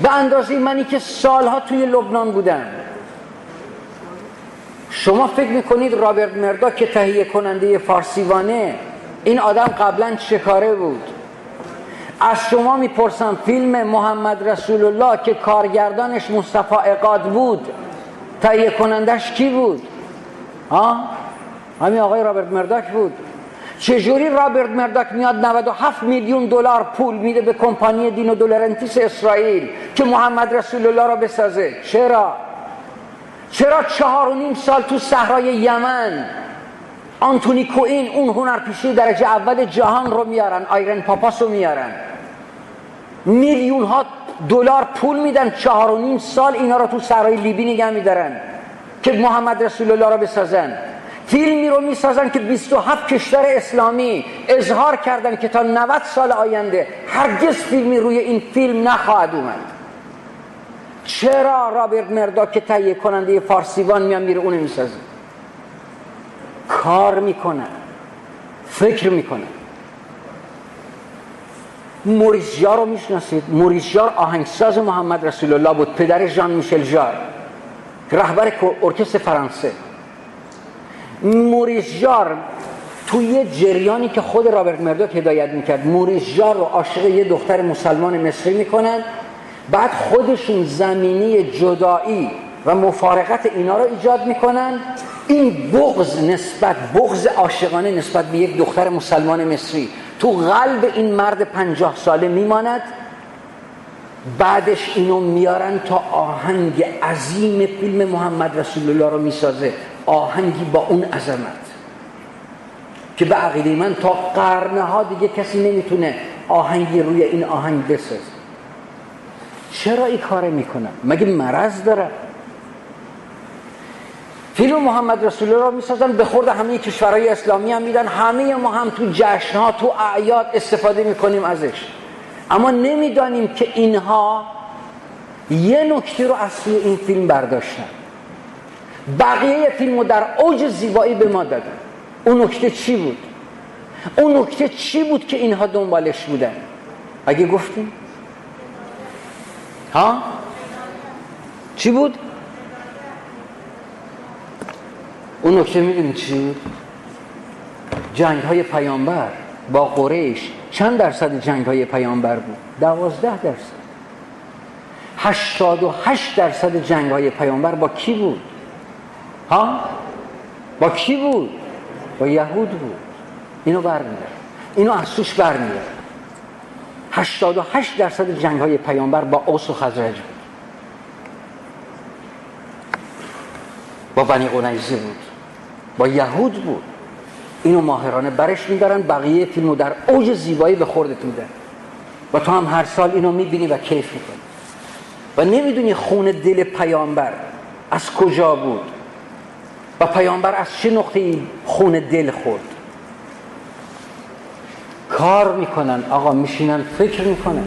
به اندازه منی که سالها توی لبنان بودم. شما فکر میکنید رابرت مرداک که تهیه کننده فارسیوانه، این آدم قبلا چه کاره بود؟ از شما میپرسم فیلم محمد رسول الله که کارگردانش مصطفی عقاد بود، تهیه کنندش کی بود؟ همین آقای رابرت مرداک بود. چجوری رابرت مرداک میاد 97 میلیون دلار پول میده به کمپانی دینو دولرنتیس اسرائیل که محمد رسول الله را بسازه؟ چرا 4.5 سال تو صحرای یمن آنتونی کوین، اون هنرپیشه درجه اول جهان رو میارن، آیرن پاپاس رو میارن، میلیون ها دلار پول میدن، 4.5 سال اینا رو تو صحرای لیبی نگه میدارن که محمد رسول الله را بسازن. فیلمی رو میسازن که 27 کشور اسلامی اظهار کردن که تا 90 سال آینده هرگز فیلمی روی این فیلم نخواهد اومد. چرا رابرت مرداک که تهیه کننده فارسیوان میره اونو میسازه؟ کار میکنه، فکر میکنه. موریس ژار رو میشناسید؟ موریس ژار آهنگساز محمد رسول الله بود، پدر ژان میشل ژار، رهبر ارکستر فرانسه. موریس ژار توی جریانی که خود رابرت مرداک هدایت میکرد، موریس ژار رو عاشق یه دختر مسلمان مصری میکنن، بعد خودشون زمینه جدایی و مفارقت اینا رو ایجاد میکنن. این بغض عاشقانه نسبت به یک دختر مسلمان مصری تو قلب این مرد 50 ساله میماند. بعدش اینو میارن تا آهنگ عظیم فیلم محمد رسول الله رو میسازه، آهنگی با اون عظمت که به عقیده من تا قرنها دیگه کسی نمیتونه آهنگی روی این آهنگ بسازه. چرا این کاره میکنن؟ مگه مرض داره؟ فیلم محمد رسول الله رو میسازن، به خورد همه کشورهای اسلامی هم میدن، همه ما هم تو جشنها تو اعیاد استفاده میکنیم ازش. اما نمیدانیم که اینها یه نکته رو از توی این فیلم برداشتن، بقیه فیلمو در اوج زیبایی به ما دادن. اون نکته چی بود؟ اون نکته چی بود که اینها دنبالش بودن؟ اگه گفتیم چی بود؟ اون نکته میدونید چی بود؟ جنگ های پیامبر با قریش. چند درصد جنگ های پیامبر بود؟ 12%. 88% جنگ های پیامبر با کی بود؟ با کی بود؟ با یهود بود. اینو برمی‌داره، اینو از توش برمی‌داره. 88% جنگ های پیامبر با اوس و خزرج بود، با بنی قنیظه بود، با یهود بود. اینو ماهرانه برش میدارن، بقیه فیلمو در اوج زیبایی به خوردت میدن و تو هم هر سال اینو میبینی و کیف میکنی و نمیدونی خون دل پیامبر از کجا بود و پیامبر از چه نقطه‌ای خون دل خورد. کار میکنن آقا، میشینن فکر میکنن.